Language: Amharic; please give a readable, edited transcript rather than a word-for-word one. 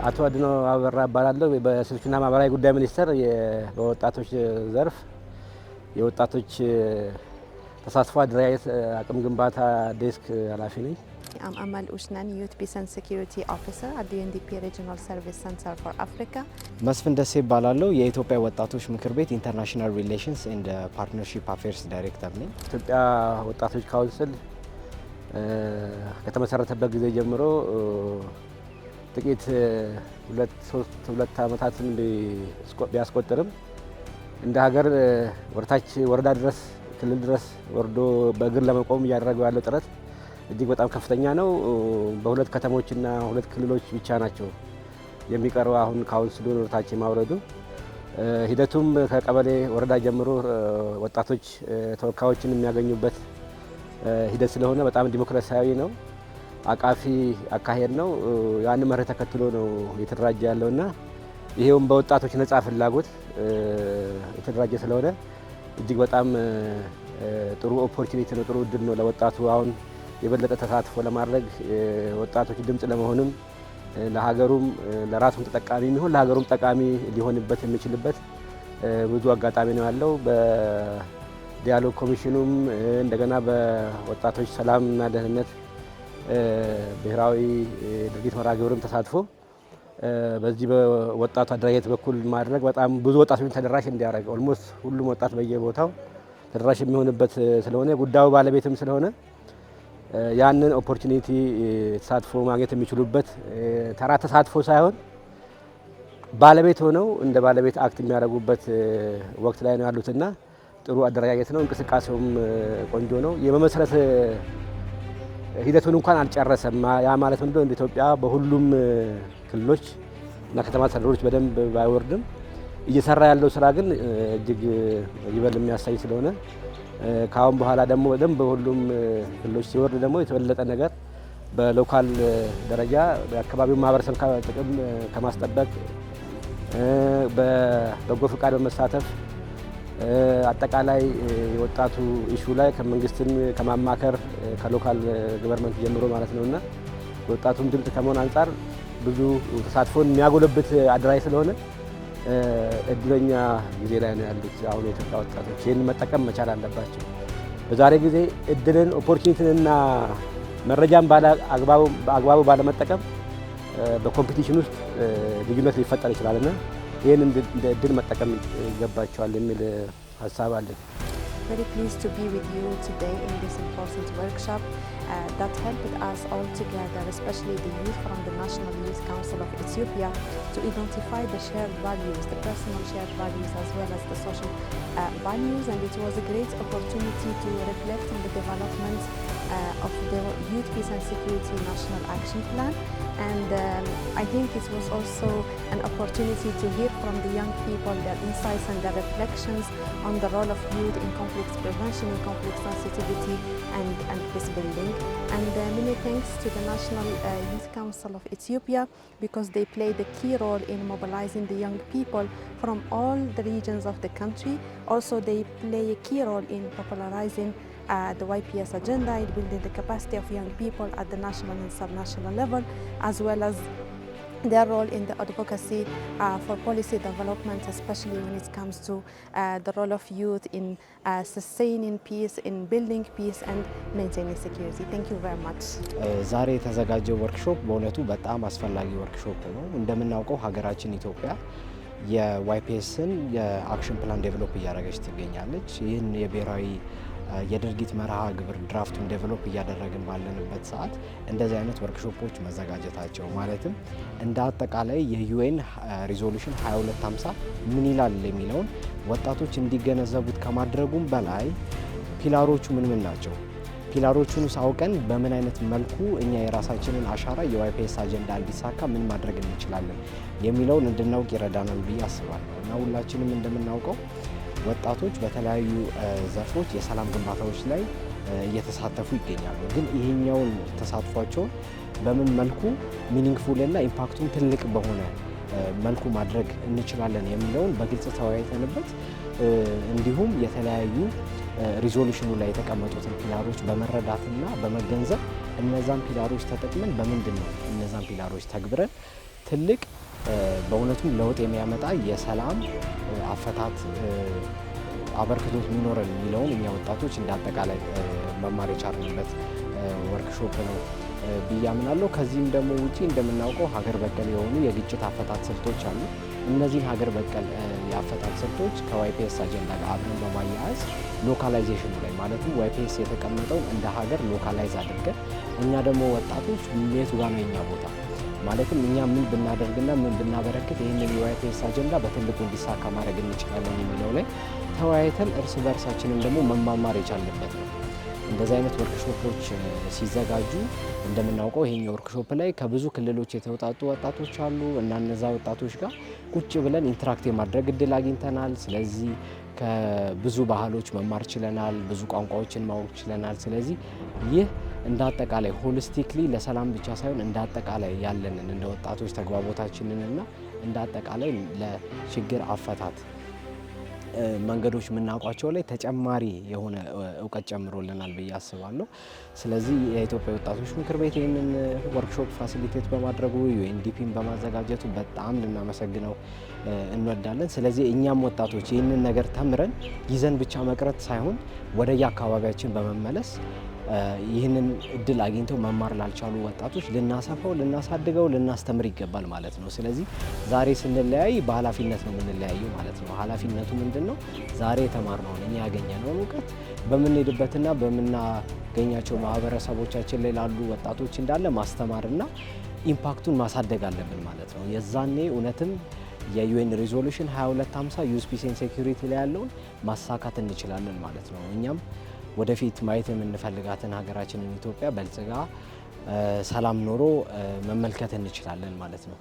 አቶ አድኖ አበራ እባላለሁ። በሴቶችና ማህበራዊ ጉዳይ ሚኒስቴር በወጣቶች ዘርፍ የወጣቶች ተሳትፎ አደረጃጀት አቅም ግንባታ ዴስክ ኃላፊ ነኝ። I'm Amal Usnan, Youth Peace and Security Officer at the UNDP Regional Service Center for Africa. መስፍን ደሴ እባላለሁ። የኢትዮጵያ ወጣቶች ምክር ቤት ኢንተርናሽናል ሪሌሽንስ ኤንድ ፓርትነርሺፕ አፌርስ ዳይሬክተር ነኝ። ኢትዮጵያ ወጣቶች ካውንስል ከተመሰረተበት ጊዜ ጀምሮ ጥቂት ሁለት ዓመታትን ቢያስቆጥርም እንደ ሀገር ወርታች ወረዳ ድረስ ክልል ድረስ ወርዶ በእግር ለመቆም እያደረገው ያለው ጥረት እጅግ በጣም ከፍተኛ ነው። በሁለት ከተሞችና ሁለት ክልሎች ብቻ ናቸው የሚቀረው አሁን ካውንስሉን ወርታች ማውረዱ። ሂደቱም ከቀበሌ ወረዳ ጀምሮ ወጣቶች ተወካዮችን የሚያገኙበት ሂደት ስለሆነ በጣም ዲሞክራሲያዊ ነው፣ አቃፊ አካሄድ ነው። ያን መርህ ተከትሎ ነው የተደራጀ ያለውና ይሄውም በወጣቶች ነጻ ፍላጎት የተደራጀ ስለሆነ እጅግ በጣም ጥሩ ኦፖርቹኒቲ ነው፣ ጥሩ እድል ነው ለወጣቱ አሁን የበለጠ ተሳትፎ ለማድረግ ወጣቶች ድምጽ ለመሆንም ለሀገሩም ለራሱም ተጠቃሚ የሚሆን ለሀገሩም ጠቃሚ ሊሆንበት የሚችልበት ብዙ አጋጣሚ ነው ያለው። በዲያሎግ ኮሚሽኑም እንደገና በወጣቶች ሰላምና ደህንነት ብሔራዊ ድርጊት መርሃ ግብርም ተሳትፎ በዚህ በወጣቱ አደረጃጀት በኩል ማድረግ በጣም ብዙ ወጣቶችን ተደራሽ እንዲያደርግ ኦልሞስት ሁሉም ወጣት በየቦታው ተደራሽ የሚሆንበት ስለሆነ ጉዳዩ ባለቤትም ስለሆነ ያንን ኦፖርቹኒቲ ተሳትፎ ማግኘት የሚችሉበት ተራ ተሳትፎ ሳይሆን ባለቤት ሆነው እንደ ባለቤት አክት የሚያደርጉበት ወቅት ላይ ነው ያሉትና ጥሩ አደረጃጀት ነው። እንቅስቃሴውም ቆንጆ ነው። የመመስረት ሂደቱን እንኳን አልጨረሰም። ያ ማለት ምንድነው እንደ ኢትዮጵያ በሁሉም ክልሎች እና ከተማ አስተዳደሮች በደንብ ባይወርድም እየሰራ ያለው ስራ ግን እጅግ ይበል የሚያሳይ ስለሆነ ካሁን በኋላ ደግሞ በደንብ በሁሉም ክልሎች ሲወርድ ደግሞ የተበለጠ ነገር በሎካል ደረጃ በአካባቢው ማህበረሰብ ጥቅም ከማስጠበቅ በበጎ ፍቃድ በመሳተፍ አጠቃላይ የወጣቱ ኢሹ ላይ ከመንግስትን ከማማከር ከሎካል ገቨርንመንት ጀምሮ ማለት ነውና ወጣቱን ድምጽ ከመሆን አንጻር ብዙ ተሳትፎን የሚያጎለብት አደራጅ ስለሆነ እድለኛ ጊዜ ላይ ነው ያሉት አሁን የኢትዮጵያ ወጣቶች። ይህን መጠቀም መቻል አለባቸው። በዛሬ ጊዜ እድልን ኦፖርቹኒቲንና መረጃን በአግባቡ ባለመጠቀም በኮምፒቲሽን ውስጥ ልዩነት ሊፈጠር ይችላልና ይህን እንደ እድል መጠቀም ይገባቸዋል የሚል ሀሳብ አለን። Very pleased to be with you today in this important workshop that helped us all together, especially the youth from the National Youth Council of Ethiopia, to identify the shared values, the personal shared values as well as the social values, and it was a great opportunity to reflect on the development of the Youth Peace and Security National Action Plan. And I think it was also an opportunity to hear from the young people their insights and their reflections on the role of youth in conflict prevention, in conflict sensitivity and peace building. And many thanks to the National Youth Council of Ethiopia because they played a key role in mobilizing the young people from all the regions of the country. Also they play a key role in popularizing the YPS agenda, in building the capacity of young people at the national and subnational level, as well as their role in the advocacy for policy development, especially when it comes to the role of youth in sustaining peace, in building peace and maintaining security. Thank you very much. ዛሬ የተዘጋጀው ወርክሾፕ በእውነቱ በጣም አስፈላጊ ወርክሾፕ ነው። እንደምናውቀው ሀገራችን ኢትዮጵያ የዋይፒኤስን የአክሽን ፕላን ዴቨሎፕ እያደረገች ትገኛለች። ይህን የብሔራዊ የድርጊት መርሃ ግብር ድራፍቱን ዴቨሎፕ እያደረግን ባለንበት ሰዓት እንደዚህ አይነት ወርክሾፖች መዘጋጀታቸው ማለትም እንደ አጠቃላይ የዩኤን ሪዞሉሽን 2250 ምን ይላል የሚለውን ወጣቶች እንዲገነዘቡት ከማድረጉም በላይ ፒላሮቹ ምን ናቸው፣ ፒላሮቹን አውቀን በምን አይነት መልኩ እኛ የራሳችንን አሻራ የዋይፒኤስ አጀንዳ እንዲሳካ ምን ማድረግ እንችላለን የሚለውን እንድናውቅ ይረዳናል ብዬ አስባለሁ እና ሁላችንም እንደምናውቀው ወጣቶች በተለያዩ ዘርፎች የሰላም ግንባታዎች ላይ እየተሳተፉ ይገኛሉ። ግን ይሄኛውን ተሳትፏቸው በምን መልኩ ሚኒንግፉል እና ኢምፓክቱን ትልቅ በሆነ መልኩ ማድረግ እንችላለን የሚለውን በግልጽ ተወያይተንበት እንዲሁም የተለያዩ ሪዞሉሽኑ ላይ የተቀመጡትን ፒላሮች በመረዳትና በመገንዘብ እነዛን ፒላሮች ተጠቅመን በምንድን ነው እነዛን ፒላሮች ተግብረን ትልቅ በእውነቱም ለውጥ የሚያመጣ የሰላም አፈታት አበርክቶት የሚኖረን የሚለውን እኛ ወጣቶች እንደ አጠቃላይ መማር የቻልንበት ወርክሾፕ ነው ብዬ አምናለሁ። ከዚህም ደግሞ ውጪ እንደምናውቀው ሀገር በቀል የሆኑ የግጭት አፈታት ስልቶች አሉ። እነዚህን ሀገር በቀል የአፈታት ስልቶች ከዋይፒኤስ አጀንዳ ጋር አብረን በማያያዝ ሎካላይዜሽኑ ላይ ማለትም ዋይፒኤስ የተቀመጠውን እንደ ሀገር ሎካላይዝ አድርገን እኛ ደግሞ ወጣቶች የቱ ጋር ነው የኛ ቦታ ማለትም እኛ ምን ብናደርግና ምን ብናበረክት ይህንን የዋይፒኤስ አጀንዳ በትልቁ እንዲሳካ ማድረግ እንችላለን የሚለው ላይ ተወያይተን እርስ በርሳችንም ደግሞ መማማር የቻልንበት ነው። እንደዚህ አይነት ወርክሾፖች ሲዘጋጁ እንደምናውቀው ይሄኛው ወርክሾፕ ላይ ከብዙ ክልሎች የተውጣጡ ወጣቶች አሉ እና እነዛ ወጣቶች ጋር ቁጭ ብለን ኢንተራክት የማድረግ እድል አግኝተናል። ስለዚህ ከብዙ ባህሎች መማር ችለናል፣ ብዙ ቋንቋዎችን ማወቅ ችለናል። ስለዚህ ይህ እንደ አጠቃላይ ሆሊስቲክሊ ለሰላም ብቻ ሳይሆን እንደ አጠቃላይ ያለንን እንደ ወጣቶች ተግባቦታችንንና እንደ አጠቃላይ ለችግር አፈታት መንገዶች የምናውቋቸው ላይ ተጨማሪ የሆነ እውቀት ጨምሮልናል ብዬ አስባለሁ። ስለዚህ የኢትዮጵያ ወጣቶች ምክር ቤት ይህንን ወርክሾፕ ፋሲሊቴት በማድረጉ ዩኤንዲፒን በማዘጋጀቱ በጣም ልናመሰግነው እንወዳለን። ስለዚህ እኛም ወጣቶች ይህንን ነገር ተምረን ይዘን ብቻ መቅረት ሳይሆን ወደየ አካባቢያችን በመመለስ ይህንን እድል አግኝተው መማር ላልቻሉ ወጣቶች ልናሰፋው፣ ልናሳድገው፣ ልናስተምር ይገባል ማለት ነው። ስለዚህ ዛሬ ስንለያይ በኃላፊነት ነው የምንለያየው ማለት ነው። ኃላፊነቱ ምንድን ነው? ዛሬ የተማርነውን እኛ ያገኘነውን እውቀት በምንሄድበትና በምናገኛቸው ማህበረሰቦቻችን ላይ ላሉ ወጣቶች እንዳለ ማስተማርና ኢምፓክቱን ማሳደግ አለብን ማለት ነው። የዛኔ እውነትም የዩኤን ሪዞሉሽን 2250 ዩዝ ፒስ ኤንድ ሴኩሪቲ ላይ ያለውን ማሳካት እንችላለን ማለት ነው። እኛም ወደፊት ማየት የምንፈልጋትን ሀገራችንን ኢትዮጵያ በልጽጋ ሰላም ኖሮ መመልከት እንችላለን ማለት ነው።